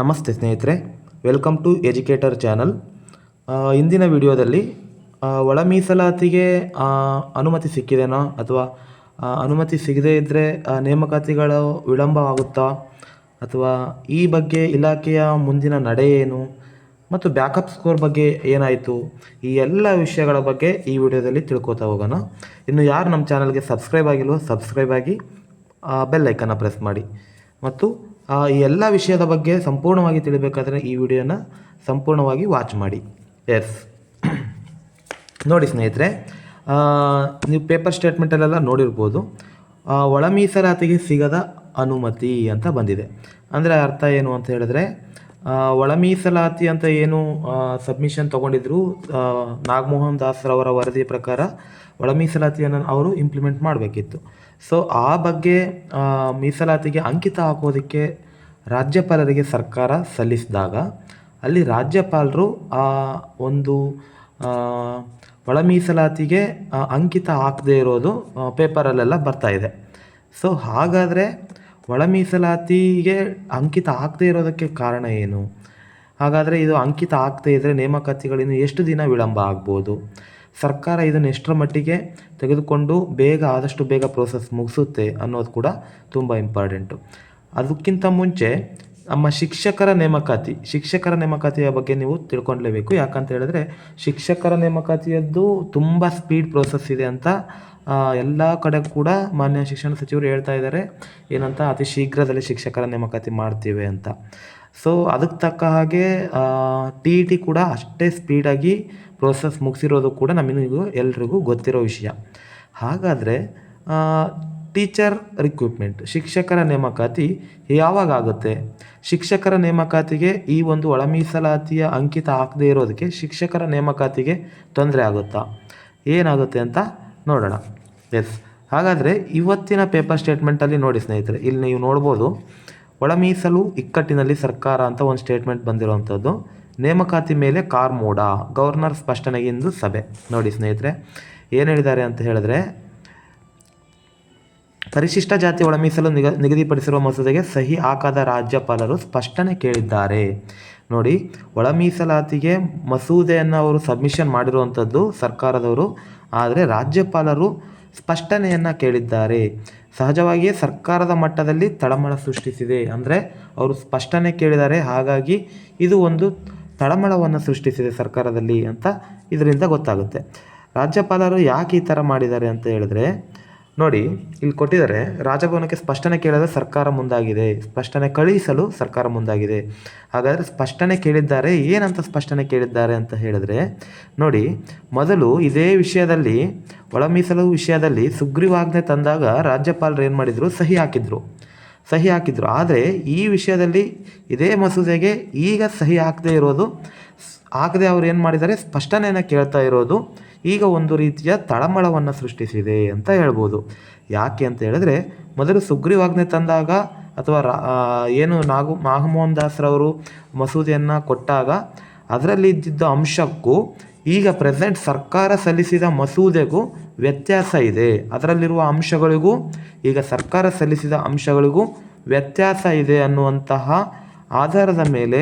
ನಮಸ್ತೆ ಸ್ನೇಹಿತರೆ, welcome to educator channel. ಇಂದಿನ ವಿಡಿಯೋದಲ್ಲಿ ಒಳ ಮೀಸಲಾತಿಗೆ ಅನುಮತಿ ಸಿಕ್ಕಿದೆನೋ ಅಥವಾ ಅನುಮತಿ ಸಿಗದೇ ಇದ್ದರೆ ನೇಮಕಾತಿಗಳು ವಿಳಂಬ ಆಗುತ್ತಾ ಅಥವಾ ಈ ಬಗ್ಗೆ ಇಲಾಖೆಯ ಮುಂದಿನ ನಡೆ ಏನು ಮತ್ತು ಬ್ಯಾಕಪ್ ಸ್ಕೋರ್ ಬಗ್ಗೆ ಏನಾಯಿತು, ಈ ಎಲ್ಲ ವಿಷಯಗಳ ಬಗ್ಗೆ ಈ ವಿಡಿಯೋದಲ್ಲಿ ತಿಳ್ಕೊತಾ ಹೋಗೋಣ. ಇನ್ನು ಯಾರು ನಮ್ಮ ಚಾನಲ್ಗೆ ಸಬ್ಸ್ಕ್ರೈಬ್ ಆಗಿಲ್ವೋ ಸಬ್ಸ್ಕ್ರೈಬ್ ಆಗಿ ಬೆಲ್ ಐಕನ್ನ ಪ್ರೆಸ್ ಮಾಡಿ. ಮತ್ತು ಈ ಎಲ್ಲ ವಿಷಯದ ಬಗ್ಗೆ ಸಂಪೂರ್ಣವಾಗಿ ತಿಳಿಬೇಕಾದ್ರೆ ಈ ವಿಡಿಯೋನ ಸಂಪೂರ್ಣವಾಗಿ ವಾಚ್ ಮಾಡಿ. ನೋಡಿ ಸ್ನೇಹಿತರೆ, ನೀವು ಪೇಪರ್ ಸ್ಟೇಟ್ಮೆಂಟಲ್ಲೆಲ್ಲ ನೋಡಿರ್ಬೋದು, ಒಳ ಮೀಸಲಾತಿಗೆ ಸಿಗದ ಅನುಮತಿ ಅಂತ ಬಂದಿದೆ. ಅಂದರೆ ಅರ್ಥ ಏನು ಅಂತ ಹೇಳಿದ್ರೆ, ಒಳ ಮೀಸಲಾತಿ ಅಂತ ಏನು ಸಬ್ಮಿಷನ್ ತೊಗೊಂಡಿದ್ರು, ನಾಗಮೋಹನ್ ದಾಸ್ರವರ ವರದಿ ಪ್ರಕಾರ ಒಳ ಮೀಸಲಾತಿಯನ್ನು ಅವರು ಇಂಪ್ಲಿಮೆಂಟ್ ಮಾಡಬೇಕಿತ್ತು. ಸೊ ಆ ಬಗ್ಗೆ ಮೀಸಲಾತಿಗೆ ಅಂಕಿತ ಹಾಕೋದಕ್ಕೆ ರಾಜ್ಯಪಾಲರಿಗೆ ಸರ್ಕಾರ ಸಲ್ಲಿಸಿದಾಗ ಅಲ್ಲಿ ರಾಜ್ಯಪಾಲರು ಆ ಒಂದು ಒಳ ಮೀಸಲಾತಿಗೆ ಅಂಕಿತ ಹಾಕದೇ ಇರೋದು ಪೇಪರಲ್ಲೆಲ್ಲ ಬರ್ತಾಯಿದೆ. ಸೊ ಹಾಗಾದರೆ ಒಳ ಮೀಸಲಾತಿಗೆ ಅಂಕಿತ ಹಾಕದೇ ಇರೋದಕ್ಕೆ ಕಾರಣ ಏನು? ಹಾಗಾದರೆ ಇದು ಅಂಕಿತ ಹಾಕದೇ ಇದ್ದರೆ ನೇಮಕಾತಿಗಳಿಂದ ಎಷ್ಟು ದಿನ ವಿಳಂಬ ಆಗ್ಬೋದು? ಸರ್ಕಾರ ಇದನ್ನು ಎಷ್ಟರ ಮಟ್ಟಿಗೆ ತೆಗೆದುಕೊಂಡು ಆದಷ್ಟು ಬೇಗ ಪ್ರೋಸೆಸ್ ಮುಗಿಸುತ್ತೆ ಅನ್ನೋದು ಕೂಡ ತುಂಬ ಇಂಪಾರ್ಟೆಂಟು. ಅದಕ್ಕಿಂತ ಮುಂಚೆ ನಮ್ಮ ಶಿಕ್ಷಕರ ನೇಮಕಾತಿಯ ಬಗ್ಗೆ ನೀವು ತಿಳ್ಕೊಳ್ಲೇಬೇಕು. ಯಾಕಂತ ಹೇಳಿದ್ರೆ ಶಿಕ್ಷಕರ ನೇಮಕಾತಿಯದ್ದು ತುಂಬ ಸ್ಪೀಡ್ ಪ್ರೋಸೆಸ್ ಇದೆ ಅಂತ ಎಲ್ಲ ಕಡೆ ಕೂಡ ಮಾನ್ಯ ಶಿಕ್ಷಣ ಸಚಿವರು ಹೇಳ್ತಾ ಇದ್ದಾರೆ. ಏನಂತ, ಅತಿ ಶೀಘ್ರದಲ್ಲಿ ಶಿಕ್ಷಕರ ನೇಮಕಾತಿ ಮಾಡ್ತೀವಿ ಅಂತ. ಸೊ ಅದಕ್ಕೆ ತಕ್ಕ ಹಾಗೆ TET ಕೂಡ ಅಷ್ಟೇ ಸ್ಪೀಡಾಗಿ ಪ್ರೋಸೆಸ್ ಮುಗಿಸಿರೋದು ಕೂಡ ನಮಗೂ ಎಲ್ರಿಗೂ ಗೊತ್ತಿರೋ ವಿಷಯ. ಹಾಗಾದರೆ ಟೀಚರ್ ರಿಕ್ರೂಟ್ಮೆಂಟ್, ಶಿಕ್ಷಕರ ನೇಮಕಾತಿ ಯಾವಾಗ ಆಗುತ್ತೆ? ಶಿಕ್ಷಕರ ನೇಮಕಾತಿಗೆ ಈ ಒಂದು ಒಳ ಮೀಸಲಾತಿಯ ಅಂಕಿತ ಹಾಕದೇ ಇರೋದಕ್ಕೆ ಶಿಕ್ಷಕರ ನೇಮಕಾತಿಗೆ ತೊಂದರೆ ಆಗುತ್ತಾ, ಏನಾಗುತ್ತೆ ಅಂತ ನೋಡೋಣ. ಹಾಗಾದರೆ ಇವತ್ತಿನ ಪೇಪರ್ ಸ್ಟೇಟ್ಮೆಂಟಲ್ಲಿ ನೋಡಿ ಸ್ನೇಹಿತರೆ, ಇಲ್ಲಿ ನೀವು ನೋಡ್ಬೋದು, ಒಳ ಮೀಸಲು ಇಕ್ಕಟ್ಟಿನಲ್ಲಿ ಸರ್ಕಾರ ಅಂತ ಒಂದು ಸ್ಟೇಟ್ಮೆಂಟ್ ಬಂದಿರುವಂಥದ್ದು. ನೇಮಕಾತಿ ಮೇಲೆ ಕಾರ್ಮೋಡ, ಗವರ್ನರ್ ಸ್ಪಷ್ಟನೆಗೆ ಇಂದು ಸಭೆ. ನೋಡಿ ಸ್ನೇಹಿತರೆ, ಏನು ಹೇಳಿದ್ದಾರೆ ಅಂತ ಹೇಳಿದ್ರೆ, ಪರಿಶಿಷ್ಟ ಜಾತಿ ಒಳ ಮೀಸಲು ನಿಗದಿಪಡಿಸಿರುವ ಮಸೂದೆಗೆ ಸಹಿ ಹಾಕದ ರಾಜ್ಯಪಾಲರು ಸ್ಪಷ್ಟನೆ ಕೇಳಿದ್ದಾರೆ. ನೋಡಿ, ಒಳ ಮೀಸಲಾತಿಗೆ ಮಸೂದೆಯನ್ನು ಅವರು ಸಬ್ಮಿಷನ್ ಮಾಡಿರುವಂಥದ್ದು ಸರ್ಕಾರದವರು, ಆದರೆ ರಾಜ್ಯಪಾಲರು ಸ್ಪಷ್ಟನೆಯನ್ನು ಕೇಳಿದ್ದಾರೆ. ಸಹಜವಾಗಿಯೇ ಸರ್ಕಾರದ ಮಟ್ಟದಲ್ಲಿ ತಳಮಳ ಸೃಷ್ಟಿಸಿದೆ. ಅಂದರೆ ಅವರು ಸ್ಪಷ್ಟನೆ ಕೇಳಿದ್ದಾರೆ, ಹಾಗಾಗಿ ಇದು ಒಂದು ತಳಮಳವನ್ನು ಸೃಷ್ಟಿಸಿದೆ ಸರ್ಕಾರದಲ್ಲಿ ಅಂತ ಇದರಿಂದ ಗೊತ್ತಾಗುತ್ತೆ. ರಾಜ್ಯಪಾಲರು ಯಾಕೆ ಈ ಥರ ಮಾಡಿದ್ದಾರೆ ಅಂತ ಹೇಳಿದ್ರೆ, ನೋಡಿ ಇಲ್ಲಿ ಕೊಟ್ಟಿದ್ದಾರೆ, ರಾಜಭವನಕ್ಕೆ ಸ್ಪಷ್ಟನೆ ಕೇಳಲು ಸರ್ಕಾರ ಮುಂದಾಗಿದೆ, ಸ್ಪಷ್ಟನೆ ಕಳುಹಿಸಲು ಸರ್ಕಾರ ಮುಂದಾಗಿದೆ. ಹಾಗಾದರೆ ಸ್ಪಷ್ಟನೆ ಕೇಳಿದ್ದಾರೆ, ಏನಂತ ಸ್ಪಷ್ಟನೆ ಕೇಳಿದ್ದಾರೆ ಅಂತ ಹೇಳಿದ್ರೆ, ನೋಡಿ, ಮೊದಲು ಇದೇ ವಿಷಯದಲ್ಲಿ ಒಳ ಮೀಸಲು ವಿಷಯದಲ್ಲಿ ಸುಗ್ರೀವಾಜ್ಞೆ ತಂದಾಗ ರಾಜ್ಯಪಾಲರು ಏನು ಮಾಡಿದರು, ಸಹಿ ಹಾಕಿದ್ರು. ಆದರೆ ಈ ವಿಷಯದಲ್ಲಿ ಇದೇ ಮಸೂದೆಗೆ ಈಗ ಸಹಿ ಹಾಕದೆ ಅವ್ರು ಏನು ಮಾಡಿದ್ದಾರೆ, ಸ್ಪಷ್ಟನೆಯನ್ನು ಕೇಳ್ತಾ ಇರೋದು ಈಗ ಒಂದು ರೀತಿಯ ತಳಮಳವನ್ನು ಸೃಷ್ಟಿಸಿದೆ ಅಂತ ಹೇಳ್ಬೋದು. ಯಾಕೆ ಅಂತ ಹೇಳಿದ್ರೆ, ಮೊದಲು ಸುಗ್ರೀವಾಜ್ಞೆ ತಂದಾಗ ಅಥವಾ ಏನು ನಾಗಮೋಹನ್ ದಾಸ್ರವರು ಮಸೂದೆಯನ್ನು ಕೊಟ್ಟಾಗ ಅದರಲ್ಲಿ ಇದ್ದಿದ್ದ ಅಂಶಕ್ಕೂ ಈಗ ಪ್ರೆಸೆಂಟ್ ಸರ್ಕಾರ ಸಲ್ಲಿಸಿದ ಮಸೂದೆಗೂ ವ್ಯತ್ಯಾಸ ಇದೆ. ಅದರಲ್ಲಿರುವ ಅಂಶಗಳಿಗೂ ಈಗ ಸರ್ಕಾರ ಸಲ್ಲಿಸಿದ ಅಂಶಗಳಿಗೂ ವ್ಯತ್ಯಾಸ ಇದೆ ಅನ್ನುವಂತಹ ಆಧಾರದ ಮೇಲೆ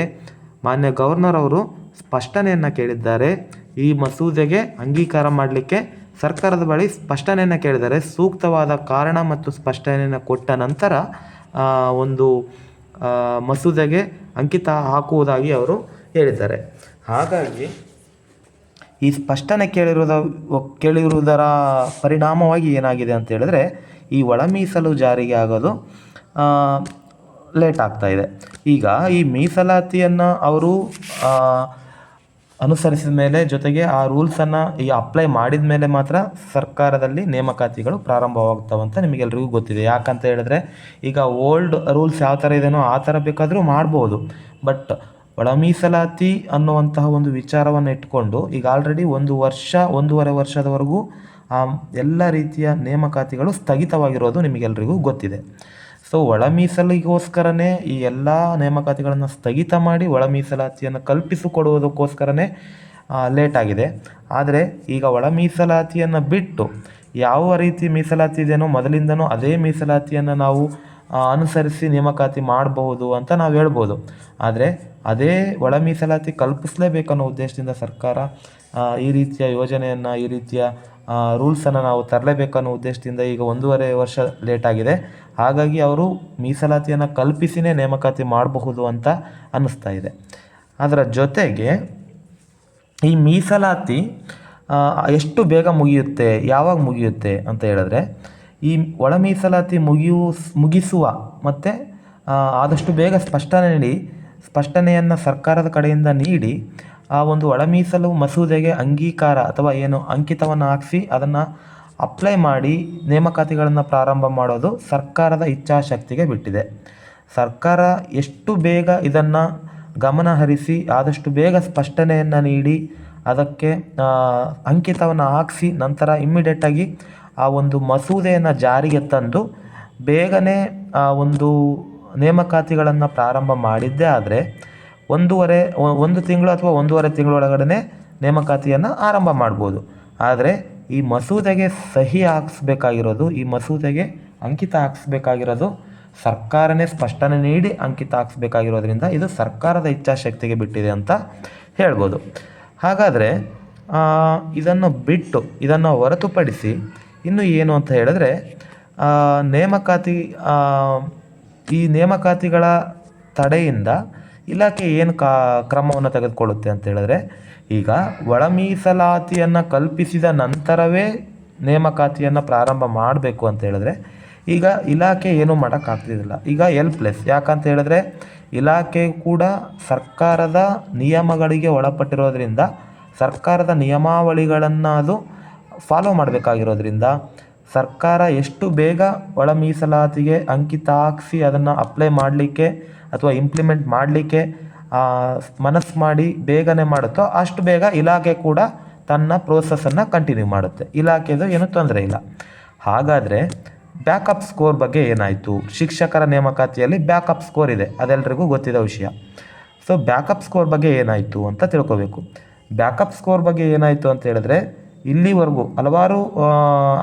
ಮಾನ್ಯ ಗವರ್ನರ್ ಅವರು ಸ್ಪಷ್ಟನೆಯನ್ನು ಕೇಳಿದ್ದಾರೆ. ಈ ಮಸೂದೆಗೆ ಅಂಗೀಕಾರ ಮಾಡಲಿಕ್ಕೆ ಸರ್ಕಾರದ ಬಳಿ ಸ್ಪಷ್ಟನೆಯನ್ನು ಕೇಳಿದ್ದಾರೆ. ಸೂಕ್ತವಾದ ಕಾರಣ ಮತ್ತು ಸ್ಪಷ್ಟನೆಯನ್ನು ಕೊಟ್ಟ ನಂತರ ಒಂದು ಮಸೂದೆಗೆ ಅಂಕಿತ ಹಾಕುವುದಾಗಿ ಅವರು ಹೇಳಿದ್ದಾರೆ. ಹಾಗಾಗಿ ಈ ಸ್ಪಷ್ಟನೆ ಕೇಳಿರುವುದರ ಪರಿಣಾಮವಾಗಿ ಏನಾಗಿದೆ ಅಂತ ಹೇಳಿದ್ರೆ, ಈ ಒಳ ಮೀಸಲು ಜಾರಿಗೆ ಆಗೋದು ಲೇಟ್ ಆಗ್ತಾಯಿದೆ. ಈಗ ಈ ಮೀಸಲಾತಿಯನ್ನು ಅವರು ಅನುಸರಿಸಿದ ಮೇಲೆ, ಜೊತೆಗೆ ಆ ರೂಲ್ಸನ್ನು ಈ ಅಪ್ಲೈ ಮಾಡಿದ ಮೇಲೆ ಮಾತ್ರ ಸರ್ಕಾರದಲ್ಲಿ ನೇಮಕಾತಿಗಳು ಪ್ರಾರಂಭವಾಗ್ತಾವಂತ ನಿಮಗೆಲ್ರಿಗೂ ಗೊತ್ತಿದೆ. ಯಾಕಂತ ಹೇಳಿದ್ರೆ, ಈಗ ಓಲ್ಡ್ ರೂಲ್ಸ್ ಯಾವ ಥರ ಇದೆಯೋ ಆ ಥರ ಬೇಕಾದರೂ ಮಾಡ್ಬೋದು. ಬಟ್ ಒಳ ಮೀಸಲಾತಿ ಅನ್ನುವಂತಹ ಒಂದು ವಿಚಾರವನ್ನು ಇಟ್ಕೊಂಡು ಈಗ ಆಲ್ರೆಡಿ 1.5 ವರ್ಷದವರೆಗೂ ಎಲ್ಲ ರೀತಿಯ ನೇಮಕಾತಿಗಳು ಸ್ಥಗಿತವಾಗಿರೋದು ನಿಮಗೆಲ್ರಿಗೂ ಗೊತ್ತಿದೆ. ಸೊ ಒಳ ಮೀಸಲಿಗೋಸ್ಕರನೇ ಈ ಎಲ್ಲ ನೇಮಕಾತಿಗಳನ್ನು ಸ್ಥಗಿತ ಮಾಡಿ ಒಳ ಮೀಸಲಾತಿಯನ್ನು ಕಲ್ಪಿಸಿಕೊಡುವುದಕ್ಕೋಸ್ಕರನೇ ಲೇಟ್ ಆಗಿದೆ. ಆದರೆ ಈಗ ಒಳ ಮೀಸಲಾತಿಯನ್ನು ಬಿಟ್ಟು ಯಾವ ರೀತಿ ಮೀಸಲಾತಿ ಇದೆಯೋ ಮೊದಲಿಂದನೂ ಅದೇ ಮೀಸಲಾತಿಯನ್ನು ನಾವು ಅನುಸರಿಸಿ ನೇಮಕಾತಿ ಮಾಡಬಹುದು ಅಂತ ನಾವು ಹೇಳ್ಬೋದು. ಆದರೆ ಅದೇ ಒಳ ಮೀಸಲಾತಿ ಕಲ್ಪಿಸಲೇಬೇಕನ್ನೋ ಉದ್ದೇಶದಿಂದ ಸರ್ಕಾರ ಈ ರೀತಿಯ ಯೋಜನೆಯನ್ನು, ಈ ರೀತಿಯ ರೂಲ್ಸನ್ನು ನಾವು ತರಲೇಬೇಕನ್ನೋ ಉದ್ದೇಶದಿಂದ ಈಗ 1.5 ವರ್ಷ ಲೇಟಾಗಿದೆ. ಹಾಗಾಗಿ ಅವರು ಮೀಸಲಾತಿಯನ್ನು ಕಲ್ಪಿಸಿನೇ ನೇಮಕಾತಿ ಮಾಡಬಹುದು ಅಂತ ಅನ್ನಿಸ್ತಾ ಇದೆ. ಅದರ ಜೊತೆಗೆ ಈ ಮೀಸಲಾತಿ ಎಷ್ಟು ಬೇಗ ಮುಗಿಯುತ್ತೆ, ಯಾವಾಗ ಮುಗಿಯುತ್ತೆ ಅಂತ ಹೇಳಿದ್ರೆ, ಈ ಒಳ ಮೀಸಲಾತಿ ಮುಗಿಸುವ ಮತ್ತು ಆದಷ್ಟು ಬೇಗ ಸ್ಪಷ್ಟನೆಯನ್ನು ಸರ್ಕಾರದ ಕಡೆಯಿಂದ ನೀಡಿ ಆ ಒಂದು ಒಳ ಮೀಸಲು ಮಸೂದೆಗೆ ಅಂಗೀಕಾರ ಅಥವಾ ಏನು ಅಂಕಿತವನ್ನು ಹಾಕಿಸಿ ಅದನ್ನು ಅಪ್ಲೈ ಮಾಡಿ ನೇಮಕಾತಿಗಳನ್ನು ಪ್ರಾರಂಭ ಮಾಡೋದು ಸರ್ಕಾರದ ಇಚ್ಛಾಶಕ್ತಿಗೆ ಬಿಟ್ಟಿದೆ. ಸರ್ಕಾರ ಎಷ್ಟು ಬೇಗ ಇದನ್ನು ಗಮನ ಹರಿಸಿ ಆದಷ್ಟು ಬೇಗ ಸ್ಪಷ್ಟನೆಯನ್ನು ನೀಡಿ ಅದಕ್ಕೆ ಅಂಕಿತವನ್ನು ಹಾಕಿಸಿ ನಂತರ ಇಮ್ಮಿಡಿಯೇಟಾಗಿ ಆ ಒಂದು ಮಸೂದೆಯನ್ನು ಜಾರಿಗೆ ತಂದು ಬೇಗನೆ ಆ ಒಂದು ನೇಮಕಾತಿಗಳನ್ನು ಪ್ರಾರಂಭ ಮಾಡಿದ್ದೇ ಆದರೆ 1 ತಿಂಗಳು ಅಥವಾ 1.5 ತಿಂಗಳೊಳಗಡೆ ನೇಮಕಾತಿಯನ್ನು ಆರಂಭ ಮಾಡ್ಬೋದು. ಆದರೆ ಈ ಮಸೂದೆಗೆ ಸಹಿ ಹಾಕಿಸ್ಬೇಕಾಗಿರೋದು, ಈ ಮಸೂದೆಗೆ ಅಂಕಿತ ಹಾಕಿಸ್ಬೇಕಾಗಿರೋದು ಸರ್ಕಾರನೇ ಸ್ಪಷ್ಟನೆ ನೀಡಿ ಅಂಕಿತ ಹಾಕಿಸ್ಬೇಕಾಗಿರೋದ್ರಿಂದ ಇದು ಸರ್ಕಾರದ ಇಚ್ಛಾಶಕ್ತಿಗೆ ಬಿಟ್ಟಿದೆ ಅಂತ ಹೇಳ್ಬೋದು. ಹಾಗಾದರೆ ಇದನ್ನು ಹೊರತುಪಡಿಸಿ ಇನ್ನು ಏನು ಅಂತ ಹೇಳಿದ್ರೆ, ಈ ನೇಮಕಾತಿಗಳ ತಡೆಯಿಂದ ಇಲಾಖೆ ಏನು ಕ್ರಮವನ್ನು ತೆಗೆದುಕೊಳ್ಳುತ್ತೆ ಅಂತ ಹೇಳಿದ್ರೆ, ಈಗ ಒಳ ಮೀಸಲಾತಿಯನ್ನು ಕಲ್ಪಿಸಿದ ನಂತರವೇ ನೇಮಕಾತಿಯನ್ನು ಪ್ರಾರಂಭ ಮಾಡಬೇಕು ಅಂತ ಹೇಳಿದ್ರೆ ಈಗ ಇಲಾಖೆ ಏನೂ ಮಾಡೋಕ್ಕಾಗ್ತಿದ್ದಿಲ್ಲ. ಈಗ ಹೆಲ್ಪ್ಲೆಸ್. ಯಾಕಂತ ಹೇಳಿದ್ರೆ ಇಲಾಖೆ ಕೂಡ ಸರ್ಕಾರದ ನಿಯಮಗಳಿಗೆ ಒಳಪಟ್ಟಿರೋದ್ರಿಂದ, ಸರ್ಕಾರದ ನಿಯಮಾವಳಿಗಳನ್ನು ಅದು ಫಾಲೋ ಮಾಡಬೇಕಾಗಿರೋದ್ರಿಂದ ಸರ್ಕಾರ ಎಷ್ಟು ಬೇಗ ಒಳ ಮೀಸಲಾತಿಗೆ ಅಂಕಿತ ಹಾಕಿಸಿ ಅದನ್ನು ಅಪ್ಲೈ ಮಾಡಲಿಕ್ಕೆ ಅಥವಾ ಇಂಪ್ಲಿಮೆಂಟ್ ಮಾಡಲಿಕ್ಕೆ ಮನಸ್ಸು ಮಾಡಿ ಬೇಗನೆ ಮಾಡುತ್ತೋ ಅಷ್ಟು ಬೇಗ ಇಲಾಖೆ ಕೂಡ ತನ್ನ ಪ್ರೋಸೆಸ್ಸನ್ನು ಕಂಟಿನ್ಯೂ ಮಾಡುತ್ತೆ. ಇಲಾಖೆದು ಏನೂ ತೊಂದರೆ ಇಲ್ಲ. ಹಾಗಾದರೆ ಬ್ಯಾಕಪ್ ಸ್ಕೋರ್ ಬಗ್ಗೆ ಏನಾಯಿತು? ಶಿಕ್ಷಕರ ನೇಮಕಾತಿಯಲ್ಲಿ ಬ್ಯಾಕಪ್ ಸ್ಕೋರ್ ಇದೆ, ಅದೆಲ್ಲರಿಗೂ ಗೊತ್ತಿದ್ದ ವಿಷಯ. ಸೊ ಬ್ಯಾಕಪ್ ಸ್ಕೋರ್ ಬಗ್ಗೆ ಏನಾಯಿತು ಅಂತ ತಿಳ್ಕೊಬೇಕು. ಬ್ಯಾಕಪ್ ಸ್ಕೋರ್ ಬಗ್ಗೆ ಏನಾಯಿತು ಅಂತ ಹೇಳಿದ್ರೆ, ಇಲ್ಲಿವರೆಗೂ ಹಲವಾರು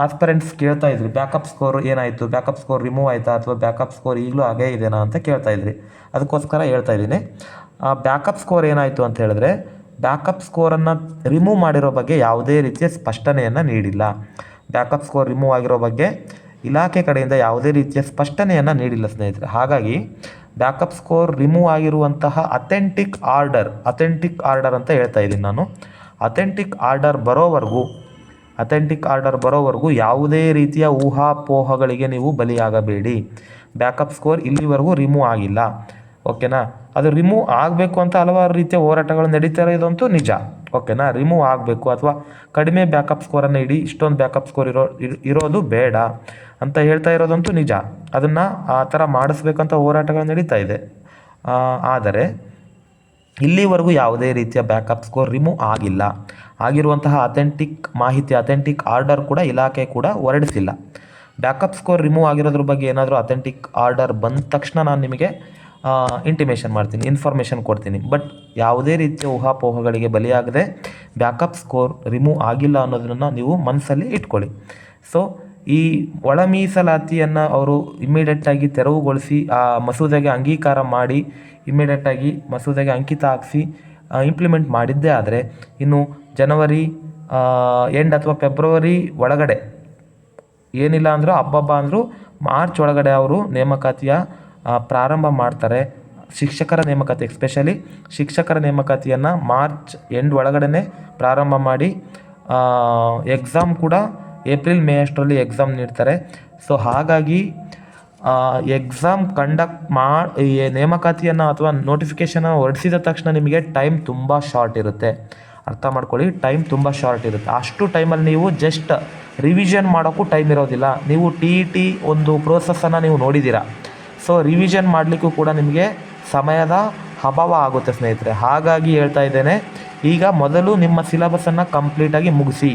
ಆಸ್ಪರೆಂಟ್ಸ್ ಕೇಳ್ತಾ ಇದ್ರಿ, ಬ್ಯಾಕಪ್ ಸ್ಕೋರ್ ಏನಾಯಿತು, ಬ್ಯಾಕಪ್ ಸ್ಕೋರ್ ರಿಮೂವ್ ಆಯಿತಾ ಅಥವಾ ಬ್ಯಾಕಪ್ ಸ್ಕೋರ್ ಈಗಲೂ ಹಾಗೇ ಇದೆನಾ ಅಂತ ಕೇಳ್ತಾ ಇದ್ರಿ. ಅದಕ್ಕೋಸ್ಕರ ಹೇಳ್ತಾ ಇದ್ದೀನಿ. ಬ್ಯಾಕಪ್ ಸ್ಕೋರ್ ಏನಾಯಿತು ಅಂತ ಹೇಳಿದ್ರೆ, ಬ್ಯಾಕಪ್ ಸ್ಕೋರನ್ನು ರಿಮೂವ್ ಮಾಡಿರೋ ಬಗ್ಗೆ ಯಾವುದೇ ರೀತಿಯ ಸ್ಪಷ್ಟನೆಯನ್ನು ನೀಡಿಲ್ಲ. ಬ್ಯಾಕಪ್ ಸ್ಕೋರ್ ರಿಮೂವ್ ಆಗಿರೋ ಬಗ್ಗೆ ಇಲಾಖೆ ಕಡೆಯಿಂದ ಯಾವುದೇ ರೀತಿಯ ಸ್ಪಷ್ಟನೆಯನ್ನು ನೀಡಿಲ್ಲ ಸ್ನೇಹಿತರೆ. ಹಾಗಾಗಿ ಬ್ಯಾಕಪ್ ಸ್ಕೋರ್ ರಿಮೂವ್ ಆಗಿರುವಂತಹ ಅಥೆಂಟಿಕ್ ಆರ್ಡರ್ ಅಂತ ಹೇಳ್ತಾ ಇದ್ದೀನಿ ನಾನು. ಅಥೆಂಟಿಕ್ ಆರ್ಡರ್ ಬರೋವರೆಗೂ ಯಾವುದೇ ರೀತಿಯ ಊಹಾಪೋಹಗಳಿಗೆ ನೀವು ಬಲಿಯಾಗಬೇಡಿ. ಬ್ಯಾಕಪ್ ಸ್ಕೋರ್ ಇಲ್ಲಿವರೆಗೂ ರಿಮೂವ್ ಆಗಿಲ್ಲ, ಓಕೆನಾ. ಅದು ರಿಮೂವ್ ಆಗಬೇಕು ಅಂತ ಹಲವಾರು ರೀತಿಯ ಹೋರಾಟಗಳು ನಡೀತಾ ಇರೋದಂತೂ ನಿಜ, ಓಕೆನಾ. ರಿಮೂವ್ ಆಗಬೇಕು ಅಥವಾ ಕಡಿಮೆ ಬ್ಯಾಕಪ್ ಸ್ಕೋರನ್ನು ಇಷ್ಟೊಂದು ಬ್ಯಾಕಪ್ ಸ್ಕೋರ್ ಇರೋದು ಬೇಡ ಅಂತ ಹೇಳ್ತಾ ಇರೋದಂತೂ ನಿಜ. ಅದನ್ನು ಆ ಥರ ಮಾಡಿಸ್ಬೇಕಂತ ಹೋರಾಟಗಳು ನಡೀತಾ ಇದೆ. ಆದರೆ ಇಲ್ಲಿವರೆಗೂ ಯಾವುದೇ ರೀತಿಯ ಬ್ಯಾಕಪ್ ಸ್ಕೋರ್ ರಿಮೂವ್ ಆಗಿಲ್ಲ. ಆಗಿರುವಂತಹ ಅಥೆಂಟಿಕ್ ಆರ್ಡರ್ ಕೂಡ ಇಲಾಖೆ ಕೂಡ ಹೊರಡಿಸಿಲ್ಲ. ಬ್ಯಾಕಪ್ ಸ್ಕೋರ್ ರಿಮೂವ್ ಆಗಿರೋದ್ರ ಬಗ್ಗೆ ಏನಾದರೂ ಅಥೆಂಟಿಕ್ ಆರ್ಡರ್ ಬಂದ ತಕ್ಷಣ ನಾನು ನಿಮಗೆ ಇಂಟಿಮೇಷನ್ ಮಾಡ್ತೀನಿ, ಇನ್ಫಾರ್ಮೇಷನ್ ಕೊಡ್ತೀನಿ. ಬಟ್ ಯಾವುದೇ ರೀತಿಯ ಊಹಾಪೋಹಗಳಿಗೆ ಬಲಿಯಾಗದೆ ಬ್ಯಾಕಪ್ ಸ್ಕೋರ್ ರಿಮೂವ್ ಆಗಿಲ್ಲ ಅನ್ನೋದನ್ನು ನೀವು ಮನಸ್ಸಲ್ಲಿ ಇಟ್ಕೊಳ್ಳಿ. ಸೊ ಈ ಒಳ ಮೀಸಲಾತಿಯನ್ನು ಅವರು ಇಮ್ಮಿಡಿಯೇಟಾಗಿ ತೆರವುಗೊಳಿಸಿ ಆ ಮಸೂದೆಗೆ ಅಂಗೀಕಾರ ಮಾಡಿ ಇಮ್ಮಿಡಿಯೇಟಾಗಿ ಮಸೂದೆಗೆ ಅಂಕಿತ ಹಾಕಿಸಿ ಇಂಪ್ಲಿಮೆಂಟ್ ಮಾಡಿದ್ದೇ ಆದರೆ ಇನ್ನು ಜನವರಿ ಎಂಡ್ ಅಥವಾ ಫೆಬ್ರವರಿ ಒಳಗಡೆ, ಏನಿಲ್ಲ ಅಂದರೂ ಹಬ್ಬ ಅಂದರೂ ಮಾರ್ಚ್ ಒಳಗಡೆ ಅವರು ನೇಮಕಾತಿಯ ಪ್ರಾರಂಭ ಮಾಡ್ತಾರೆ. ಶಿಕ್ಷಕರ ನೇಮಕಾತಿ, ಎಸ್ಪೆಷಲಿ ಶಿಕ್ಷಕರ ನೇಮಕಾತಿಯನ್ನು ಮಾರ್ಚ್ ಎಂಡ್ ಒಳಗಡೆ ಪ್ರಾರಂಭ ಮಾಡಿ ಎಕ್ಸಾಮ್ ಕೂಡ ಏಪ್ರಿಲ್ ಮೇ ಅಷ್ಟರಲ್ಲಿ ಎಕ್ಸಾಮ್ ನೀಡ್ತಾರೆ. ಸೊ ಹಾಗಾಗಿ ಎಕ್ಸಾಮ್ ನೇಮಕಾತಿಯನ್ನು ಅಥವಾ ನೋಟಿಫಿಕೇಷನ್ನ ಹೊರಡಿಸಿದ ತಕ್ಷಣ ನಿಮಗೆ ಟೈಮ್ ತುಂಬ ಶಾರ್ಟ್ ಇರುತ್ತೆ. ಅರ್ಥ ಮಾಡ್ಕೊಳ್ಳಿ, ಟೈಮ್ ತುಂಬ ಶಾರ್ಟ್ ಇರುತ್ತೆ. ಅಷ್ಟು ಟೈಮಲ್ಲಿ ನೀವು ಜಸ್ಟ್ ರಿವಿಷನ್ ಮಾಡೋಕ್ಕೂ ಟೈಮ್ ಇರೋದಿಲ್ಲ. ನೀವು TET ಒಂದು ಪ್ರೋಸೆಸ್ಸನ್ನು ನೀವು ನೋಡಿದ್ದೀರಾ. ಸೊ ರಿವಿಷನ್ ಮಾಡಲಿಕ್ಕೂ ಕೂಡ ನಿಮಗೆ ಸಮಯದ ಅಭಾವ ಆಗುತ್ತೆ ಸ್ನೇಹಿತರೆ. ಹಾಗಾಗಿ ಹೇಳ್ತಾ ಇದ್ದೇನೆ, ಈಗ ಮೊದಲು ನಿಮ್ಮ ಸಿಲೆಬಸ್ಸನ್ನು ಕಂಪ್ಲೀಟಾಗಿ ಮುಗಿಸಿ.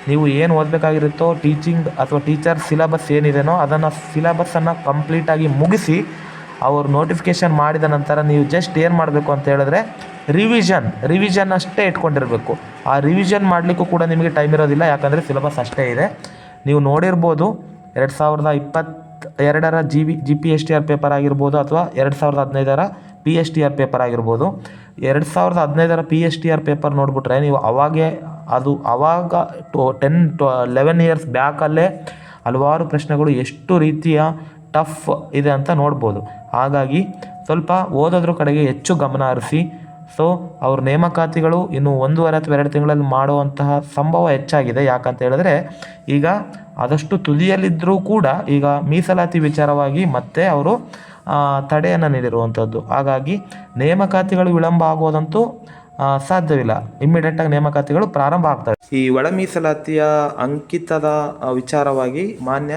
ನೀವು ಏನು ಓದಬೇಕಾಗಿರುತ್ತೋ ಟೀಚಿಂಗ್ ಅಥವಾ ಟೀಚರ್ ಸಿಲೆಬಸ್ ಏನಿದೆನೋ ಅದನ್ನು ಸಿಲೆಬಸ್ಸನ್ನು ಕಂಪ್ಲೀಟಾಗಿ ಮುಗಿಸಿ ಅವರು ನೋಟಿಫಿಕೇಷನ್ ಮಾಡಿದ ನಂತರ ನೀವು ಜಸ್ಟ್ ಏನು ಮಾಡಬೇಕು ಅಂತ ಹೇಳಿದ್ರೆ ರಿವಿಷನ್ ಅಷ್ಟೇ ಇಟ್ಕೊಂಡಿರಬೇಕು. ಆ ರಿವಿಷನ್ ಮಾಡಲಿಕ್ಕೂ ಕೂಡ ನಿಮಗೆ ಟೈಮ್ ಇರೋದಿಲ್ಲ, ಯಾಕಂದರೆ ಸಿಲೆಬಸ್ ಅಷ್ಟೇ ಇದೆ. ನೀವು ನೋಡಿರ್ಬೋದು 2020 2022ರ GPSTR ಪೇಪರ್ ಆಗಿರ್ಬೋದು ಅಥವಾ 2015ರ PSTR ಪೇಪರ್ ಆಗಿರ್ಬೋದು. 2015ರ PSTR ಪೇಪರ್ ನೋಡಿಬಿಟ್ರೆ ನೀವು ಆವಾಗ 11 ಇಯರ್ಸ್ ಬ್ಯಾಕಲ್ಲೇ ಹಲವಾರು ಪ್ರಶ್ನೆಗಳು ಎಷ್ಟು ರೀತಿಯ ಟಫ್ ಇದೆ ಅಂತ ನೋಡ್ಬೋದು. ಹಾಗಾಗಿ ಸ್ವಲ್ಪ ಓದೋದ್ರ ಕಡೆಗೆ ಹೆಚ್ಚು ಗಮನ ಹರಿಸಿ. ಸೊ ಅವ್ರ ನೇಮಕಾತಿಗಳು ಇನ್ನು 1.5 ಅಥವಾ 2 ತಿಂಗಳಲ್ಲಿ ಮಾಡುವಂತಹ ಸಂಭವ ಹೆಚ್ಚಾಗಿದೆ. ಯಾಕಂತ ಹೇಳಿದ್ರೆ ಈಗ ಆದಷ್ಟು ತುದಿಯಲ್ಲಿದ್ದರೂ ಕೂಡ ಈಗ ಮೀಸಲಾತಿ ವಿಚಾರವಾಗಿ ಮತ್ತೆ ಅವರು ತಡೆಯನ್ನು ನೀಡಿರುವಂಥದ್ದು. ಹಾಗಾಗಿ ನೇಮಕಾತಿಗಳು ವಿಳಂಬ ಆಗೋದಂತೂ ಸಾಧ್ಯವಿಲ್ಲ. ಇಮ್ಮಿಡಿಯೇಟಾಗಿ ನೇಮಕಾತಿಗಳು ಪ್ರಾರಂಭ ಆಗ್ತವೆ. ಈ ಒಳ ಮೀಸಲಾತಿಯ ಅಂಕಿತದ ವಿಚಾರವಾಗಿ ಮಾನ್ಯ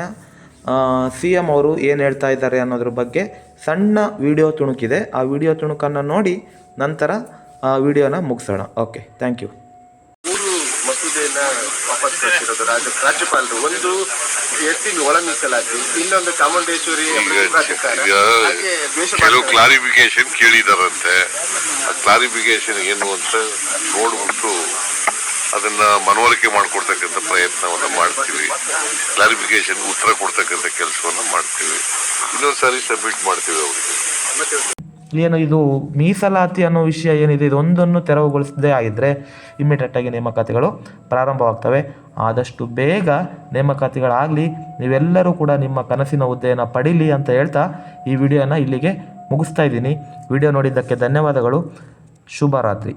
CM ಅವರು ಏನು ಹೇಳ್ತಾ ಇದ್ದಾರೆ ಅನ್ನೋದ್ರ ಬಗ್ಗೆ ಸಣ್ಣ ವಿಡಿಯೋ ತುಣುಕಿದೆ. ಆ ವಿಡಿಯೋ ತುಣುಕನ್ನು ನೋಡಿ ನಂತರ ವಿಡಿಯೋನ ಮುಗಿಸೋಣ. Okay, thank you. 3 ಮಸೂದೆಯನ್ನ ವಾಪಸ್ ಕಳಿಸಿರೋದು ರಾಜ್ಯಪಾಲರು. ಒಂದು SC ಒಳ ಮೀಸಲಾತಿ, ಇನ್ನೊಂದು ಚಾಮುಂಡೇಶ್ವರಿ ಕೆಲವು ಕ್ಲಾರಿಫಿಕೇಶನ್ ಕೇಳಿದಾರಂತೆ. ಆ ಕ್ಲಾರಿಫಿಕೇಶನ್ ಏನು ಅಂತ ನೋಡ್ಬಿಟ್ಟು ಅದನ್ನ ಮನವರಿಕೆ ಮಾಡಿಕೊಡ್ತಕ್ಕಂಥ ಪ್ರಯತ್ನವನ್ನ ಮಾಡ್ತೀವಿ. ಕ್ಲಾರಿಫಿಕೇಶನ್ ಉತ್ತರ ಕೊಡ್ತಕ್ಕಂಥ ಕೆಲಸವನ್ನ ಮಾಡ್ತೀವಿ. ಇನ್ನೊಂದು ಸಾರಿ ಸಬ್ಮಿಟ್ ಮಾಡ್ತೀವಿ ಅವರಿಗೆ. ಏನು ಇದು ಮೀಸಲಾತಿ ಅನ್ನೋ ವಿಷಯ ಏನಿದೆ, ಇದೊಂದನ್ನು ತೆರವುಗೊಳಿಸದೇ ಆಗಿದ್ದರೆ ಇಮ್ಮಿಡಿಯೇಟಾಗಿ ನೇಮಕಾತಿಗಳು ಪ್ರಾರಂಭವಾಗ್ತವೆ. ಆದಷ್ಟು ಬೇಗ ನೇಮಕಾತಿಗಳಾಗಲಿ, ನೀವೆಲ್ಲರೂ ಕೂಡ ನಿಮ್ಮ ಕನಸಿನ ಹುದ್ದೆಯನ್ನು ಪಡೀಲಿ ಅಂತ ಹೇಳ್ತಾ ಈ ವಿಡಿಯೋನ ಇಲ್ಲಿಗೆ ಮುಗಿಸ್ತಾ ಇದ್ದೀನಿ. ವಿಡಿಯೋ ನೋಡಿದ್ದಕ್ಕೆ ಧನ್ಯವಾದಗಳು. ಶುಭರಾತ್ರಿ.